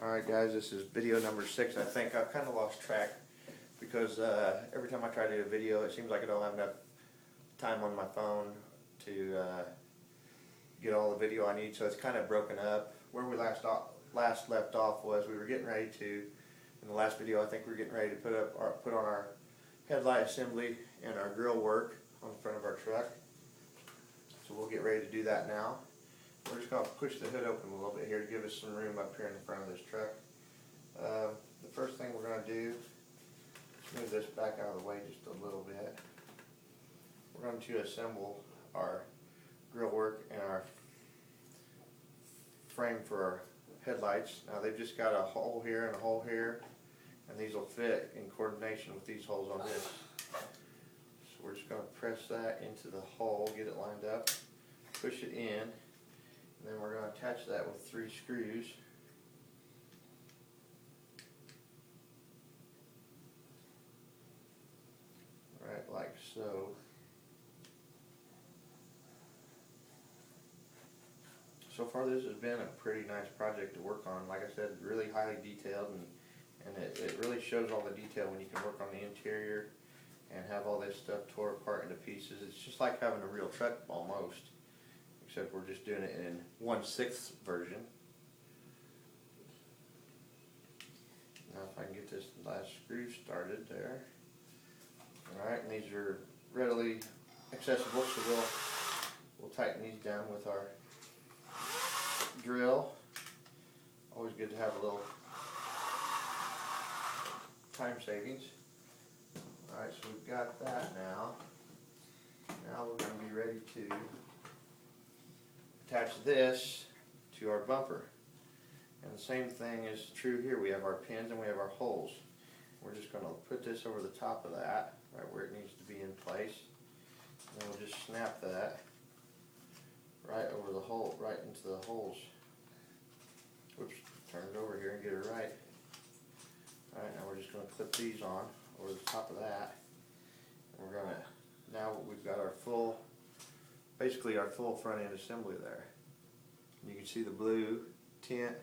Alright guys, this is video number 6. I think I've kind of lost track because every time I try to do a video it seems like I don't have enough time on my phone to get all the video I need, so it's kind of broken up. Where we last left off was we were getting ready to, in the last video I think we were getting ready to put on our headlight assembly and our grill work on the front of our truck. So we'll get ready to do that now. We're just going to push the hood open a little bit here to give us some room up here in the front of this truck. The first thing we're going to do is move this back out of the way just a little bit. We're going to assemble our grill work and our frame for our headlights. Now they've just got a hole here and a hole here, and these will fit in coordination with these holes on this. So we're just going to press that into the hole, get it lined up, push it in. And then we're going to attach that with 3 screws. Right, like so. So far this has been a pretty nice project to work on. Like I said, really highly detailed, and it really shows all the detail when you can work on the interior and have all this stuff tore apart into pieces. It's just like having a real truck almost, except we're just doing it in 1/6 version. Now if I can get this last screw started there. Alright, and these are readily accessible, so we'll tighten these down with our drill. Always good to have a little time savings. Alright, so we've got that now. Now we're going to be ready to attach this to our bumper. And the same thing is true here. We have our pins and we have our holes. We're just going to put this over the top of that, right where it needs to be in place. And then we'll just snap that right over the hole, right into the holes. Whoops, turn it over here and get it right. Alright, now we're just going to clip these on over the top of that. And we're going to, now we've got our full, basically our full front end assembly there. You can see the blue tint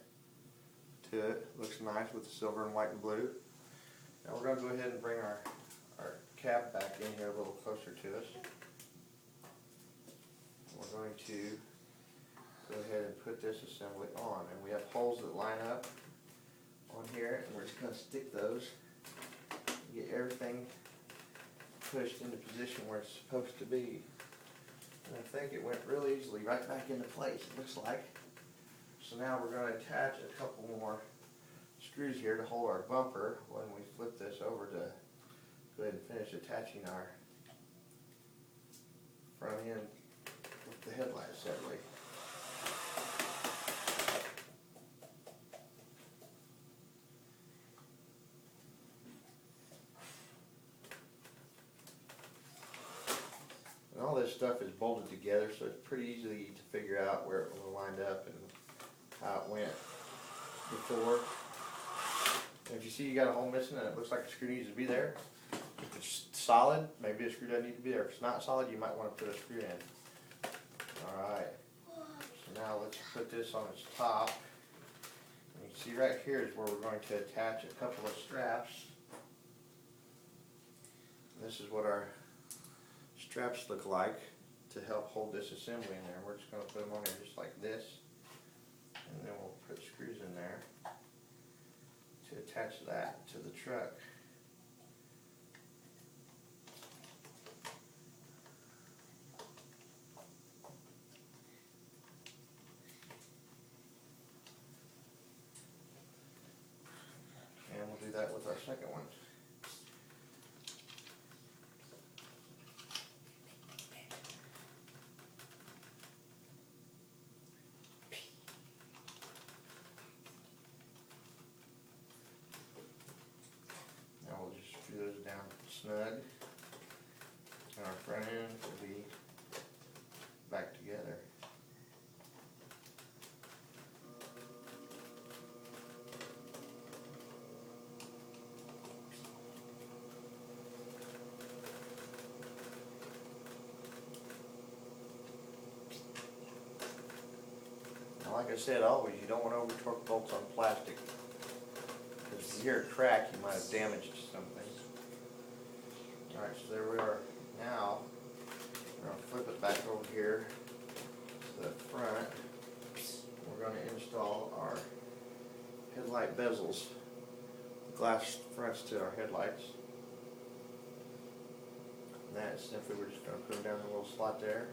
to it. Looks nice with the silver and white and blue. Now we're going to go ahead and bring our cab back in here a little closer to us. We're going to go ahead and put this assembly on, and we have holes that line up on here, and we're just going to stick those, get everything pushed into position where it's supposed to be. And I think it went really easily right back into place, it looks like. So now we're going to attach a couple more screws here to hold our bumper when we flip this over to go ahead and finish attaching our front end with the headlight assembly. And all this stuff is bolted together, so it's pretty easy to figure out where it was lined up and how it went before. And if you see you got a hole missing and it looks like a screw needs to be there, if it's solid, maybe a screw doesn't need to be there. If it's not solid, you might want to put a screw in. Alright, so now let's put this on its top. And you can see right here is where we're going to attach a couple of straps. And this is what our straps look like to help hold this assembly in there. We're just going to put them on there just like this, and then we'll put screws in there to attach that to the truck. And we'll do that with our second one. Screw those down snug, and our front end will be back together. Now, like I said, always, you don't want to over torque bolts on plastic. If you hear a crack, you might have damaged something. Alright, so there we are. Now, we're going to flip it back over here to the front. We're going to install our headlight bezels, glass fronts to our headlights. And that simply, we're just going to put them down in a little slot there.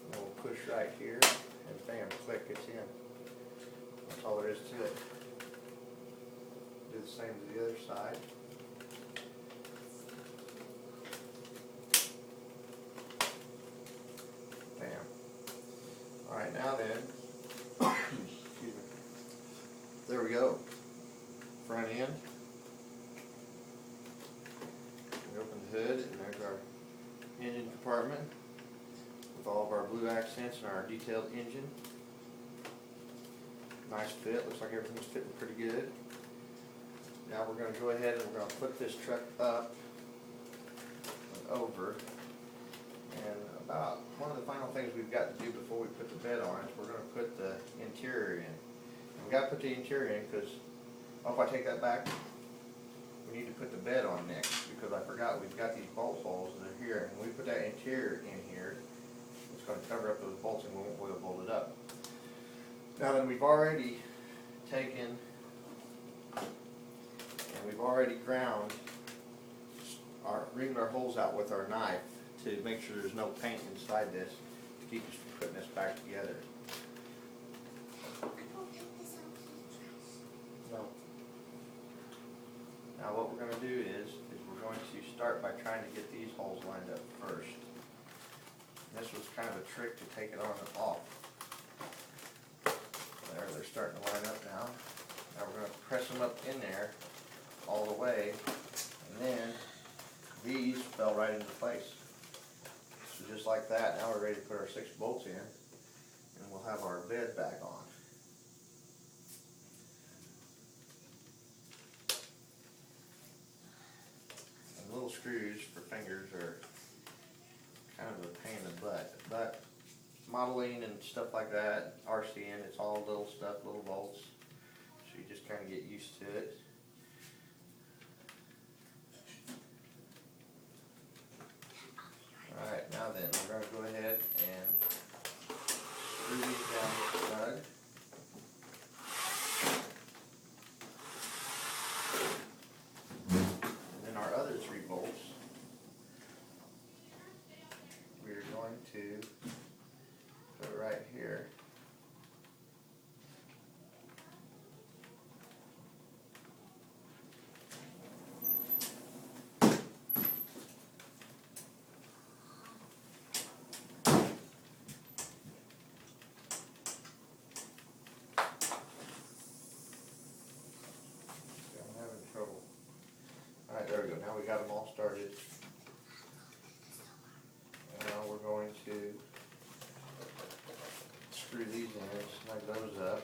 And we'll push right here, and bam, click, it's in. That's all there is to it. Do the same to the other side. Bam. Alright, now then, excuse me. There we go. Front end. We open the hood, and there's our engine compartment with all of our blue accents and our detailed engine. Nice fit, looks like everything's fitting pretty good. Now we're going to go ahead and we're going to put this truck up and over. And about one of the final things we've got to do before we put the bed on is we're going to put the interior in. And we've got to put the interior in because, oh, if I take that back, we need to put the bed on next because I forgot we've got these bolt holes that are here. And when we put that interior in here, it's going to cover up those bolts and we won't be able to bolt it up. Now then, we've already taken and we've already reamed our holes out with our knife to make sure there's no paint inside this to keep us from putting this back together. No. Now what we're going to do is we're going to start by trying to get these holes lined up first. And this was kind of a trick to take it on and off. There, they're starting to line up now. Now we're going to press them up in there all the way, and then these fell right into place. So just like that, now we're ready to put our 6 bolts in, and we'll have our bed back on. And little screws for fingers are kind of a pain in the butt, but modeling and stuff like that, RCN, it's all little stuff, little bolts, so you just kind of get used to it. Alright, now then, we're going to go ahead and screw these down the stud. And then our other 3 bolts, we're going to put right here. I'm having trouble. Alright, there we go. Now we got them all started. And now we're going to screw these in, snug those up.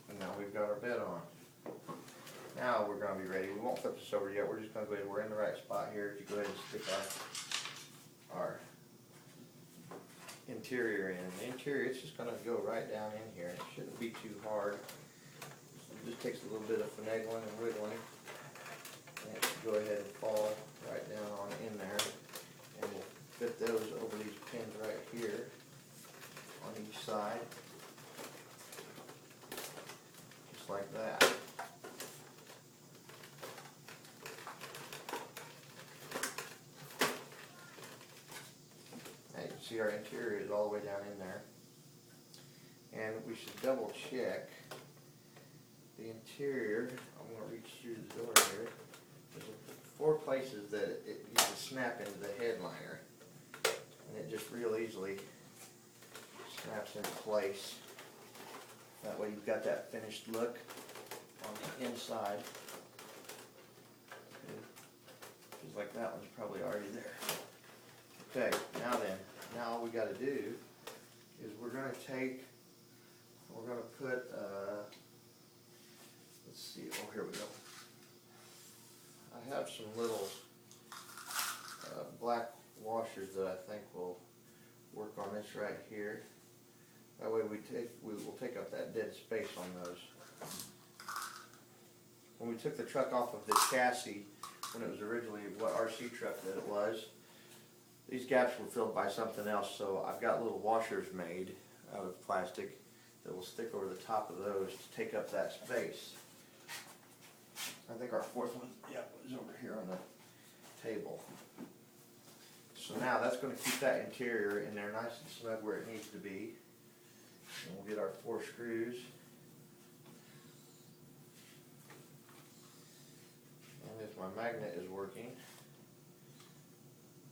And now we've got our bed on. Now we're going to be ready. We won't flip this over yet. We're just going to go ahead. We're in the right spot here. If you go ahead and stick our interior in. The interior, it's just going to go right down in here. It shouldn't be too hard. It just takes a little bit of finagling and wiggling. And it should go ahead and fall right down on in there. And we'll fit those over these pins right here on each side. Just like that. See, our interior is all the way down in there, and we should double check the interior. I'm going to reach through the door here. There's 4 places that it you can snap into the headliner, and it just real easily snaps into place. That way you've got that finished look on the inside. Just like that one's probably already there. Okay, now then. Now all we got to do is we're going to put, let's see, we'll here we go. I have some little black washers that I think will work on this right here. That way we will take up that dead space on those. When we took the truck off of the chassis, when it was originally what RC truck that it was, these gaps were filled by something else, so I've got little washers made out of plastic that will stick over the top of those to take up that space. I think our fourth one, yeah, was over here on the table. So now that's going to keep that interior in there nice and snug where it needs to be. And we'll get our 4 screws. And if my magnet is working,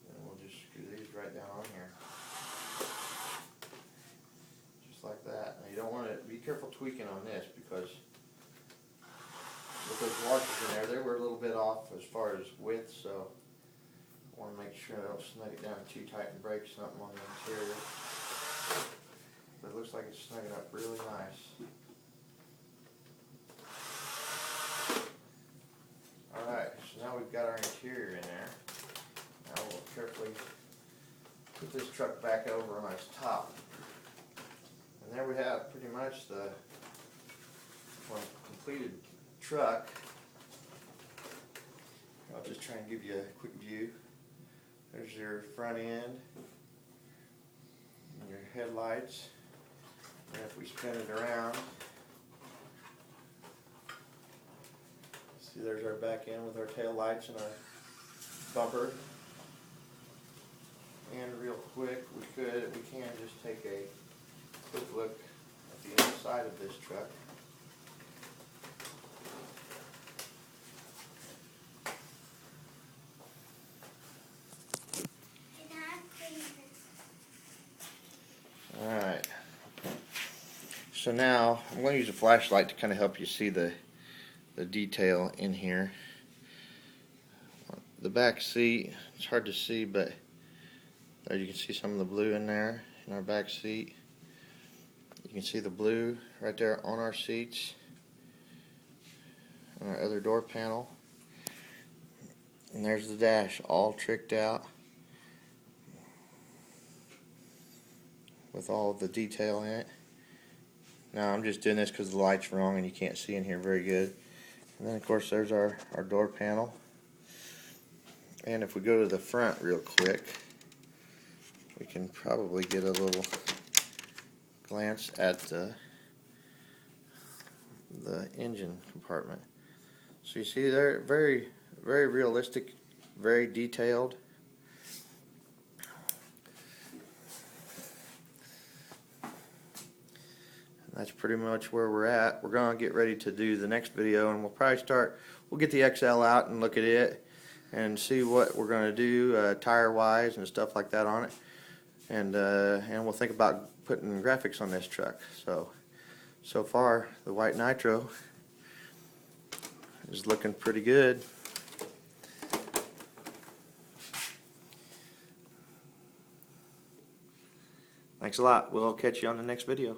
then we'll just screw these right down on here. Just like that. Now you don't want to, be careful tweaking on this because with those washers in there, they were a little bit off as far as width, so I want to make sure I don't snug it down too tight and break something on the interior. But it looks like it's snugging up really nice. Alright, so now we've got our interior in there. Now we'll carefully put this truck back over on its top. And there we have pretty much the completed truck. I'll just try and give you a quick view. There's your front end and your headlights. And if we spin it around, see there's our back end with our tail lights and our bumper. And real quick, we can just take a quick look at the inside of this truck. Alright, so now I'm going to use a flashlight to kind of help you see the detail in here. The back seat, it's hard to see, but there you can see some of the blue in there in our back seat. You can see the blue right there on our seats, on our other door panel. And there's the dash all tricked out with all of the detail in it. Now I'm just doing this because the light's wrong and you can't see in here very good. And then of course there's our door panel. And if we go to the front real quick, we can probably get a little glance at the engine compartment. So you see they're very, very realistic, very detailed. That's pretty much where we're at. We're going to get ready to do the next video, and we'll get the XL out and look at it and see what we're going to do tire wise and stuff like that on it, and we'll think about putting graphics on this truck. So far the white Knightro is looking pretty good. Thanks a lot. We'll catch you on the next video.